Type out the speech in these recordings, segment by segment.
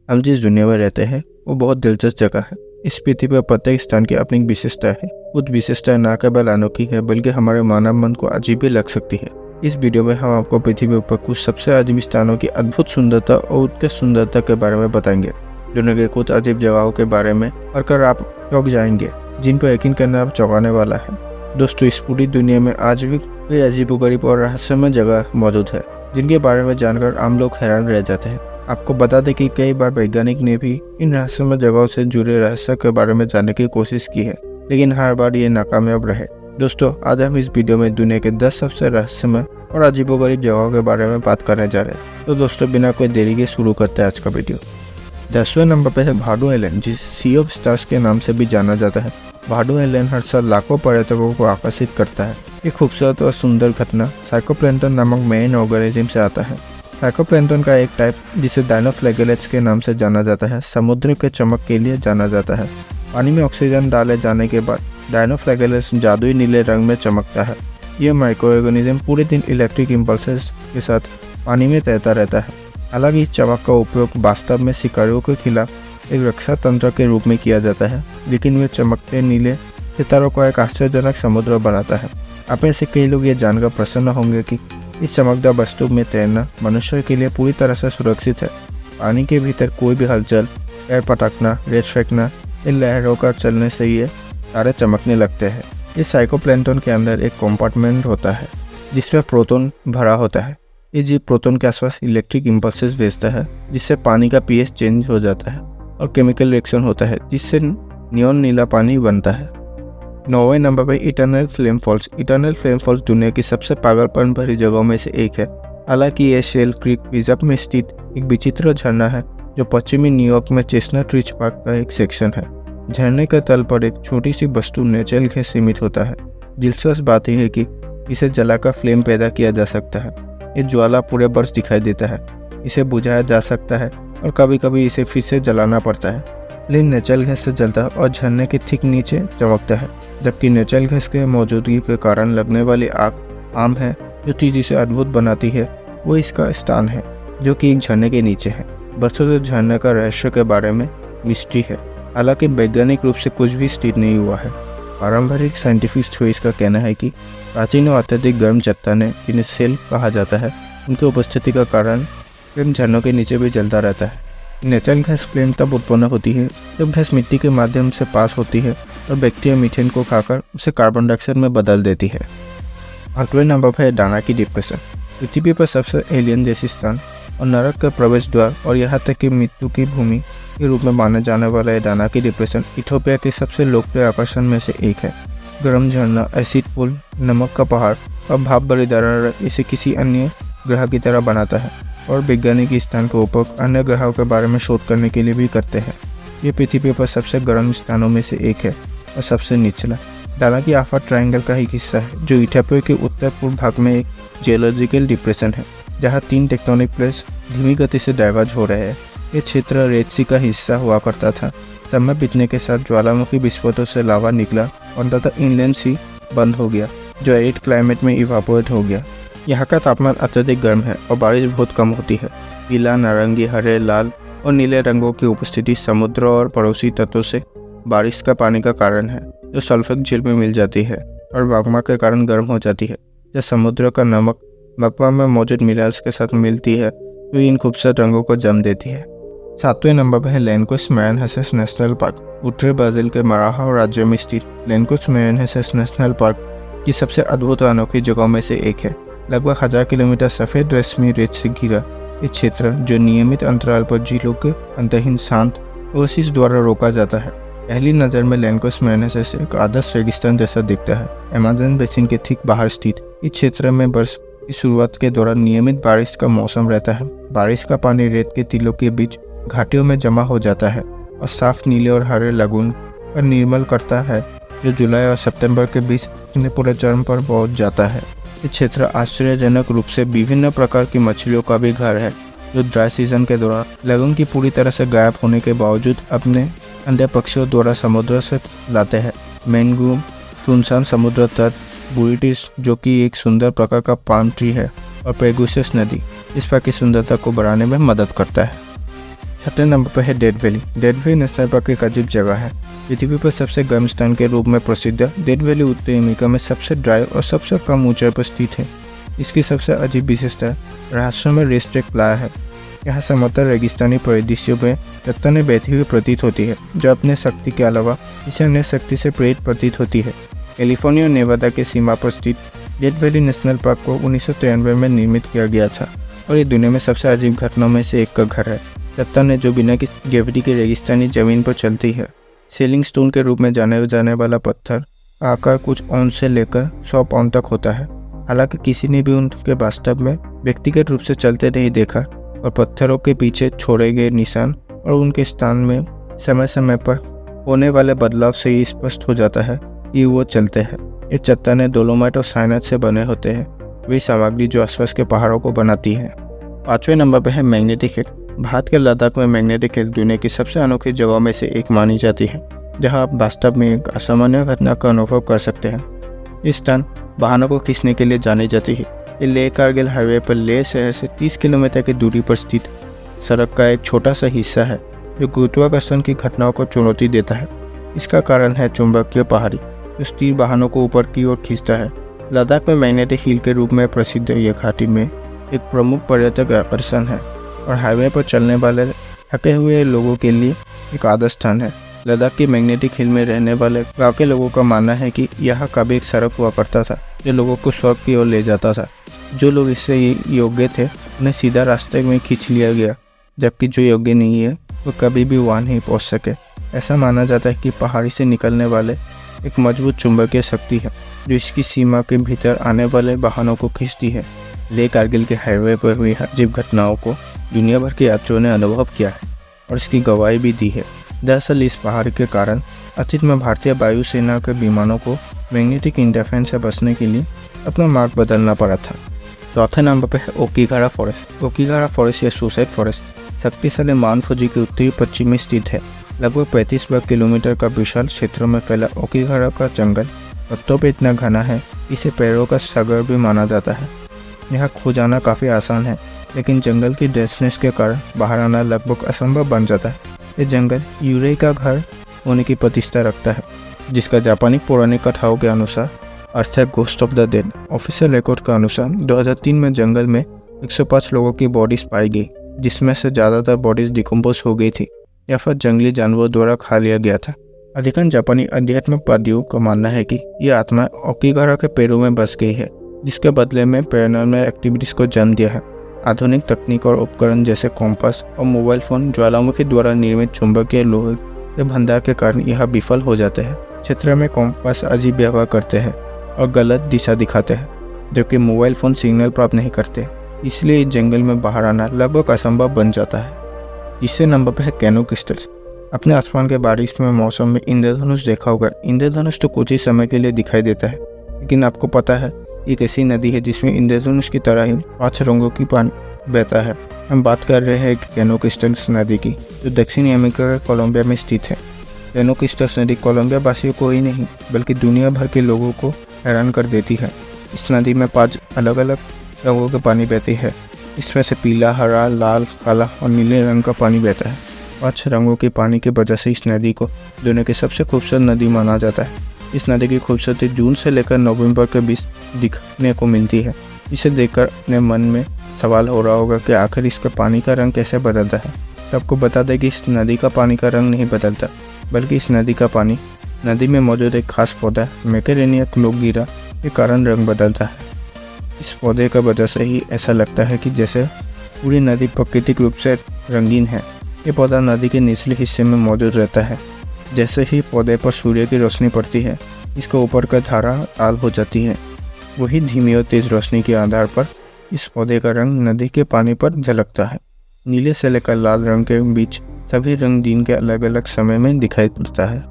हम जिस दुनिया में रहते हैं वो बहुत दिलचस्प जगह है। इस पृथ्वी पर प्रत्येक स्थान की अपनी विशेषता है। कुछ विशेषताएं न केवल अनोखी है बल्कि हमारे मानव मन को अजीब भी लग सकती है। इस वीडियो में हम आपको पृथ्वी पर कुछ सबसे अजीब स्थानों की अद्भुत सुंदरता और उत्कृष्ट सुंदरता के बारे में बताएंगे। दुनिया के कुछ अजीब जगहों के बारे में पढ़कर आप चौंक जाएंगे, जिन पर यकीन करना आप चौंकाने वाला है। दोस्तों, इस पूरी दुनिया में आज भी कई अजीबोगरीब और रहस्यमय जगह मौजूद है जिनके बारे में जानकर आम लोग हैरान रह जाते हैं। आपको बता दें कि कई बार वैज्ञानिक ने भी इन रहस्यमय जगहों से जुड़े रहस्य के बारे में जानने की कोशिश की है, लेकिन हर बार ये नाकामयाब रहे। दोस्तों, आज हम इस वीडियो में दुनिया के 10 सबसे रहस्यमय और अजीबोगरीब जगहों के बारे में बात करने जा रहे हैं। तो दोस्तों, बिना कोई देरी के शुरू करते हैं आज का वीडियो। 10वें नंबर पर है भाडू आइलैंड, जिसे सी ऑफ स्टार्स के नाम से भी जाना जाता है। भाडू आइलैंड हर साल लाखों पर्यटकों को आकर्षित करता है। एक खूबसूरत और सुंदर घटना साइकोप्लैंक्टन नामक मेन ऑर्गेनिज्म से आता है। साइकोप्लैंक्टन का एक टाइप, जिसे डायनोफ्लैगेलेट्स के नाम से जाना जाता है, समुद्र के चमक के लिए जाना जाता है। पानी में ऑक्सीजन डाले जाने के बाद डायनोफ्लैगेलेट्स जादुई नीले रंग में चमकता है। यह माइक्रो ऑर्गेनिज्म पूरे दिन इलेक्ट्रिक इम्पल्सेस के साथ पानी में तैरता रहता है। हालांकि इस चमक का उपयोग वास्तव में शिकारियों के खिलाफ एक रक्षा तंत्र के रूप में किया जाता है, लेकिन वे चमकते नीले सितारों को एक आश्चर्यजनक समुद्र बनाता है। आप में से कई लोग ये जानकर प्रसन्न होंगे कि इस चमकदार वस्तु में तैरना मनुष्य के लिए पूरी तरह से सुरक्षित है। पानी के भीतर कोई भी हलचल, पैर पटकना, रेत फेंकना, इन लहरों का चलने से ये तारे चमकने लगते हैं। इस साइकोप्लैंक्टन के अंदर एक कंपार्टमेंट होता है जिसमें प्रोटॉन भरा होता है। ये जीव प्रोटॉन के आसपास इलेक्ट्रिक इम्पल्सेस भेजता है, जिससे पानी का पीएच चेंज हो जाता है और केमिकल रिएक्शन होता है, जिससे नियॉन नीला पानी बनता है। 9वें नंबर पर eternal flame falls. Eternal flame falls दुनिया की सबसे पागलपन भरी जगहों में से एक है। हालांकि यह शेल क्रीक रिजर्व में स्थित एक विचित्र झरना है जो पश्चिमी न्यूयॉर्क में चेस्टनट रिज पार्क का एक सेक्शन है। झरने के तल पर एक छोटी सी वस्तु नेचुरल गैस सीमित होता है। दिलचस्प बात यह है कि इसे जलाकर फ्लेम पैदा किया जा सकता है। ये ज्वाला पूरे वर्ष दिखाई देता है। इसे बुझाया जा सकता है और कभी कभी इसे फिर से जलाना पड़ता है, लेकिन नेचुरल गैस से जलता है और झरने के ठीक नीचे चमकता है। जबकि नेचुरल गैस के मौजूदगी के कारण लगने वाली आग आम है। जो चीज़ इसे अद्भुत बनाती है वो इसका स्थान है, जो कि एक झरने के नीचे है। वस्तुतः झरने का रहस्य के बारे में मिस्ट्री है। हालांकि वैज्ञानिक रूप से कुछ भी स्थिर नहीं हुआ है। पारंपरिक साइंटिफिक थ्योरीज का कहना है कि प्राचीन और अत्यधिक गर्म चट्टानें, जिन्हें सेल कहा जाता है, उनकी उपस्थिति का कारण फ्लेम झरनों के नीचे भी जलता रहता है। नेचुरल गैस फ्लेम तब उत्पन्न होती है जब गैस मिट्टी के माध्यम से पास होती है और बैक्टीरिया मीथेन को खाकर उसे कार्बन डाइऑक्साइड में बदल देती है। 8वें नंबर पर है डानाकी डिप्रेशन। पृथ्वी पर सबसे एलियन जैसी स्थान और नरक का प्रवेश द्वार और यहाँ तक कि मृत्यु की भूमि के रूप में माना जाने वाला है डानाकी डिप्रेशन इथियोपिया के सबसे लोकप्रिय आकर्षण में से एक है। गर्म झरना, एसिड पुल, नमक का पहाड़ और भाप भरी दरार इसे किसी अन्य ग्रह की तरह बनाता है और वैज्ञानिक इस स्थान का उपयोग अन्य ग्रहों के बारे में शोध करने के लिए भी करते हैं। ये पृथ्वी पर सबसे गर्म स्थानों में से एक है और सबसे निचला। डानाकी आफा ट्रायंगल का एक हिस्सा है जो इथियोपिया के उत्तर पूर्व भाग में एक जियोलॉजिकल डिप्रेशन है, जहाँ 3 टेक्टोनिक प्लेट्स धीमी गति से डाइवर्ज हो रहे हैं। ये क्षेत्र रेड सी का हिस्सा हुआ करता था। समय बीतने के साथ ज्वालामुखी विस्फोटों से लावा निकला और अंततः इनलैंड सी बंद हो गया, जो एरिड क्लाइमेट में इवापोरेट हो गया। यहाँ का तापमान अत्यधिक गर्म है और बारिश बहुत कम होती है। पीला, नारंगी, हरे, लाल और नीले रंगों की उपस्थिति समुद्र और पड़ोसी तत्वों से बारिश का पानी का कारण है, जो सल्फेट झील में मिल जाती है और magma के कारण गर्म हो जाती है। जब समुद्र का नमक magma में मौजूद मिनरल्स के साथ मिलती है तो इन खूबसूरत रंगों को जम देती है। 7वें नंबर पर है लैनकोस मैरिनहेसेस नेशनल पार्क। उत्तरी ब्राजील के मराहाउ राज्य में स्थित लैनकोस मैरिनहेसेस नेशनल पार्क की सबसे अद्भुत और अनोखी जगहों में से एक है। लगभग 1000 किलोमीटर सफ़ेद रेशमी रेत से घिरा ये क्षेत्र, जो नियमित अंतराल पर झीलों के अंतहीन शांत ओएसिस द्वारा रोका जाता है। पहली नज़र में लैनकोस मैरिनहेसेस एक आदर्श रेगिस्तान जैसा दिखता है। अमेज़न बेसिन के ठीक बाहर स्थित इस क्षेत्र में वर्ष की शुरुआत के दौरान नियमित बारिश का मौसम रहता है। बारिश का पानी रेत के टीलों के बीच घाटियों में जमा हो जाता है और साफ नीले और हरे लगून पर निर्मल करता है, जो जुलाई और सितंबर के बीच अपने पूरे चरम पर पहुंच जाता है। ये क्षेत्र आश्चर्यजनक रूप से विभिन्न प्रकार की मछलियों का भी घर है, जो ड्राई सीजन के दौरान लगून की पूरी तरह से गायब होने के बावजूद अपने अंडे पक्षियों द्वारा समुद्र से लाते हैं। मैंग्रोव, सुनसान समुद्र तट, बुइटिस, जो कि एक सुंदर प्रकार का पाम ट्री है, और पेगुसेस नदी इस पार्क की सुंदरता को बढ़ाने में मदद करता है। छठे नंबर पर है death valley. Death valley national park एक अजीब जगह है। पृथ्वी पर सबसे गर्म स्थान के रूप में प्रसिद्ध डेथ वैली उत्तरी अमेरिका में सबसे ड्राई और सबसे कम ऊंचाई पर स्थित है। इसकी सबसे अजीब विशेषता रहस्य में रेस्ट एक प्लाया है। यहाँ समतल रेगिस्तानी परिदृश्यों में चट्टानें बहती हुई प्रतीत होती है, जो अपने शक्ति के अलावा इसे अन्य शक्ति से प्रेरित प्रतीत होती है। कैलिफोर्निया और नेवादा की सीमा पर स्थित डेथ वैली नेशनल पार्क को 1993 में निर्मित किया गया था और ये दुनिया में सबसे अजीब घटनाओं में से एक का घर है। चट्टानें जो बिना किसी ग्रेविटी की रेगिस्तानी जमीन पर चलती है। सेलिंग स्टोन के रूप में जाने जाने वाला पत्थर आकार कुछ औंस से लेकर 100 पाउंड तक होता है। हालांकि किसी ने भी उनके वास्तव में व्यक्तिगत रूप से चलते नहीं देखा और पत्थरों के पीछे छोड़े गए निशान और उनके स्थान में समय समय पर होने वाले बदलाव से ही स्पष्ट हो जाता है कि वो चलते हैं। ये चट्टानें डोलोमाइट और साइनाइड से बने होते हैं, वही सामग्री जो आसपास के पहाड़ों को बनाती है। 5वें नंबर पर है मैग्नेटिक हिल। भारत के लद्दाख में मैग्नेटिक हिल दुनिया की सबसे अनोखी जगहों में से एक मानी जाती है, जहां आप वास्तव में एक असामान्य घटना का अनुभव कर सकते हैं। इस स्थान वाहनों को खींचने के लिए जानी जाती है। ये लेह कारगिल हाईवे पर लेह शहर से 30 किलोमीटर की दूरी पर स्थित सड़क का एक छोटा सा हिस्सा है, जो गुरुत्वाकर्षण की घटनाओं को चुनौती देता है। इसका कारण है चुंबकीय पहाड़ी, जो स्थिर वाहनों को ऊपर की ओर खींचता है। लद्दाख में मैग्नेटिक हिल के रूप में प्रसिद्ध यह घाटी में एक प्रमुख पर्यटक आकर्षण है और हाईवे पर चलने वाले थके हुए लोगों के लिए एक आदर्श स्थान है। लद्दाख की मैग्नेटिक हिल में रहने वाले गाँव के लोगों का मानना है कि यहाँ कभी एक सड़क हुआ करता था जो लोगों को स्वर्ग की ओर ले जाता था। जो लोग इससे योग्य थे उन्हें सीधा रास्ते में खींच लिया गया, जबकि जो योग्य नहीं है वो कभी भी वहाँ नहीं पहुँच सके। ऐसा माना जाता है कि पहाड़ी से निकलने वाले एक मजबूत चुंबकीय शक्ति है जो इसकी सीमा के भीतर आने वाले वाहनों को खींचती है। लेह कारगिल के हाईवे पर हुई अजीब घटनाओं को दुनिया भर के यात्रियों ने अनुभव किया है और इसकी गवाही भी दी है। दरअसल इस पहाड़ के कारण अतीत में भारतीय वायुसेना के विमानों को मैग्नेटिक इंटरफेरेंस से बचने के लिए अपना मार्ग बदलना पड़ा था। चौथे नंबर पर है ओकीगारा फॉरेस्ट। ओकीगारा फॉरेस्ट या सुसाइड फॉरेस्ट शक्तिशाली माउंट फुजी के उत्तरी पश्चिम में स्थित है। लगभग 35 वर्ग किलोमीटर का विशाल क्षेत्रों में फैला ओकीगारा का जंगल पत्तों पर इतना घना है, इसे पेड़ों का सागर भी माना जाता है। यहाँ खो जाना काफ़ी आसान है, लेकिन जंगल की डेंसनेस के कारण बाहर आना लगभग असंभव बन जाता है। ये जंगल यूरे का घर होने की प्रतिष्ठा रखता है, जिसका जापानी पौराणिक कथाओं के अनुसार अर्थ है ghost of the dead. Official record के अनुसार 2003 में जंगल में 105 लोगों की बॉडीज पाई गई, जिसमें से ज़्यादातर बॉडीज डिकम्पोज हो गई थी या फिर जंगली जानवरों द्वारा खा लिया गया था। अधिकांश जापानी अध्यात्मवादियों का मानना है कि यह आत्मा ओकीगारा के पेड़ों में बस गई है, जिसके बदले में पैरानॉर्मल एक्टिविटीज़ को जन्म दिया है। आधुनिक तकनीक और उपकरण जैसे कॉम्पास और मोबाइल फोन ज्वालामुखी द्वारा निर्मित चुंबकीय लोहे के भंडार के कारण यह विफल हो जाते हैं। क्षेत्र में कॉम्पास अजीब व्यवहार करते हैं और गलत दिशा दिखाते हैं, जबकि मोबाइल फोन सिग्नल प्राप्त नहीं करते। इसलिए इस जंगल में बाहर आना लगभग असंभव बन जाता है। तीसरे नंबर पर है कैनो क्रिस्टल्स। अपने आसमान के बारिश में मौसम में इंद्रधनुष देखा होगा। इंद्रधनुष तो कुछ ही समय के लिए दिखाई देता है, लेकिन आपको पता है एक ऐसी नदी है जिसमें इंद्रधनुष की तरह ही 5 रंगों की पानी बहता है। हम बात कर रहे हैं कैनो क्रिस्टल्स नदी की, जो दक्षिणी अमेरिका के कोलंबिया में स्थित है। कैनो क्रिस्टल्स नदी कोलंबिया वासियों को ही नहीं बल्कि दुनिया भर के लोगों को हैरान कर देती है। इस नदी में 5 अलग अलग रंगों का पानी बहती है। इसमें से पीला, हरा, लाल, काला और नीले रंग का पानी बहता है। 5 रंगों के पानी की वजह से इस नदी को दुनिया की सबसे खूबसूरत नदी माना जाता है। इस नदी की खूबसूरती जून से लेकर नवंबर के बीच दिखने को मिलती है। इसे देखकर अपने मन में सवाल हो रहा होगा कि आखिर इसके पानी का रंग कैसे बदलता है। सबको बता दें कि इस नदी का पानी का रंग नहीं बदलता, बल्कि इस नदी का पानी नदी में मौजूद एक खास पौधा मैकेरेनिया क्लोगिरा के कारण रंग बदलता है। इस पौधे का वजह से ही ऐसा लगता है कि जैसे पूरी नदी प्राकृतिक रूप से रंगीन है। ये पौधा नदी के निचले हिस्से में मौजूद रहता है। जैसे ही पौधे पर सूर्य की रोशनी पड़ती है, इसका ऊपर का धारा लाल हो जाती है। वही धीमी और तेज रोशनी के आधार पर इस पौधे का रंग नदी के पानी पर झलकता है। नीले से लेकर लाल रंग के बीच सभी रंग दिन के अलग अलग समय में दिखाई पड़ता है।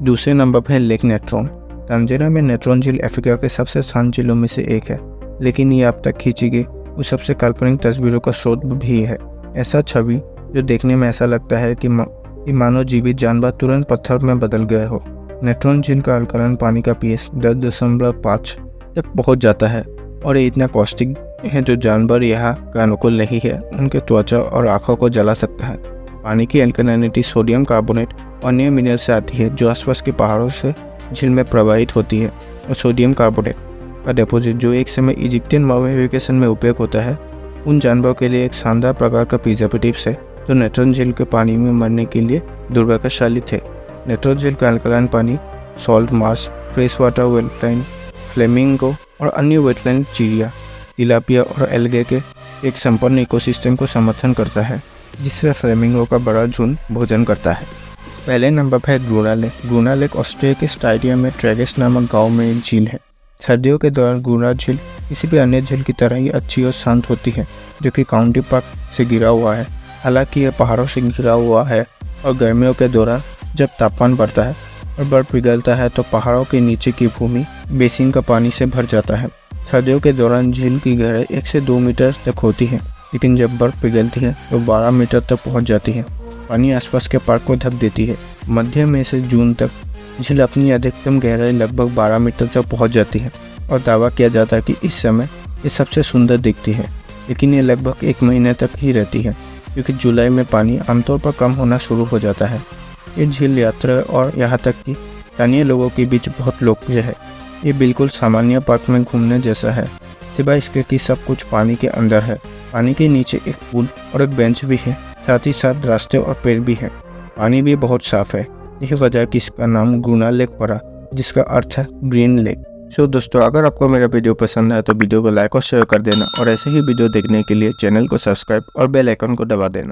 दूसरे नंबर पर है लेक नेट्रॉन। तंजीरा में नेट्रॉन झील अफ्रीका के सबसे शांत झीलों में से एक है, लेकिन ये अब तक खींची गई उस सबसे काल्पनिक तस्वीरों का स्रोत भी है। ऐसा छवि जो देखने में ऐसा लगता है कि मानो जीवित जानवर तुरंत पत्थर में बदल गए हो। नेट्रॉन झील का अल्कलाइन पानी का pH 10.5 तक पहुंच जाता है और ये इतना कॉस्टिक है जो जानवर यहाँ का अनुकूल नहीं है उनके त्वचा और आँखों को जला सकता है। पानी की एल्कलाइनिटी सोडियम कार्बोनेट और अन्य मिनरल से आती है जो आसपास के पहाड़ों से झील में प्रवाहित होती है। और सोडियम कार्बोनेट का डिपोजिट जो एक समय इजिप्टियन ममीफिकेशन में उपयोग होता है, उन जानवरों के लिए एक शानदार प्रकार का प्रिजर्वेटिव है जो नेट्रॉन झील के पानी में मरने के लिए दुर्भाग्यशाली थे। नेट्रॉन झील का अल्कलाइन पानी salt Marsh, fresh water wetland, flamingo और अन्य वेटलैंड चिड़िया, तिलापिया और एल्गे के एक संपन्न इकोसिस्टम को समर्थन करता है, जिससे फ्लेमिंगो का बड़ा झुंड भोजन करता है। पहले नंबर पर है ग्रूना लेक। ग्रूना लेक ऑस्ट्रेलिया के स्टाइरिया में ट्रेगेस नामक गांव में एक झील है। सर्दियों के दौरान ग्रूना झील किसी भी अन्य झील की तरह ही अच्छी और शांत होती है, जो कि काउंटी पार्क से घिरा हुआ है। हालांकि यह पहाड़ों से घिरा हुआ है और गर्मियों के दौरान जब तापमान बढ़ता है और बर्फ पिघलता है तो पहाड़ों के नीचे की भूमि बेसिन का पानी से भर जाता है। सर्दियों के दौरान झील की गहराई 1 से 2 मीटर तक होती है, लेकिन जब बर्फ पिघलती है तो 12 मीटर तक पहुंच जाती है। पानी आसपास के पार्क को ढक देती है। मध्य मई से जून तक झील अपनी अधिकतम गहराई लगभग 12 मीटर तक पहुंच जाती है और दावा किया जाता है कि इस समय ये सबसे सुंदर दिखती है, लेकिन ये लगभग 1 महीने तक ही रहती है, क्योंकि जुलाई में पानी आमतौर पर कम होना शुरू हो जाता है। ये झील यात्रा और यहाँ तक कि स्थानीय लोगों के बीच बहुत लोकप्रिय है। ये बिल्कुल सामान्य पार्क में घूमने जैसा है, सिवाय इसके कि सब कुछ पानी के अंदर है। पानी के नीचे एक पूल और एक बेंच भी है, साथ ही साथ रास्ते और पेड़ भी हैं। पानी भी बहुत साफ है। यही वजह है कि इसका नाम ग्रूना लेक पड़ा, जिसका अर्थ है ग्रीन लेक। सो दोस्तों, अगर आपको मेरा वीडियो पसंद है तो वीडियो को लाइक और शेयर कर देना और ऐसे ही वीडियो देखने के लिए चैनल को सब्सक्राइब और बेल आइकन को दबा देना।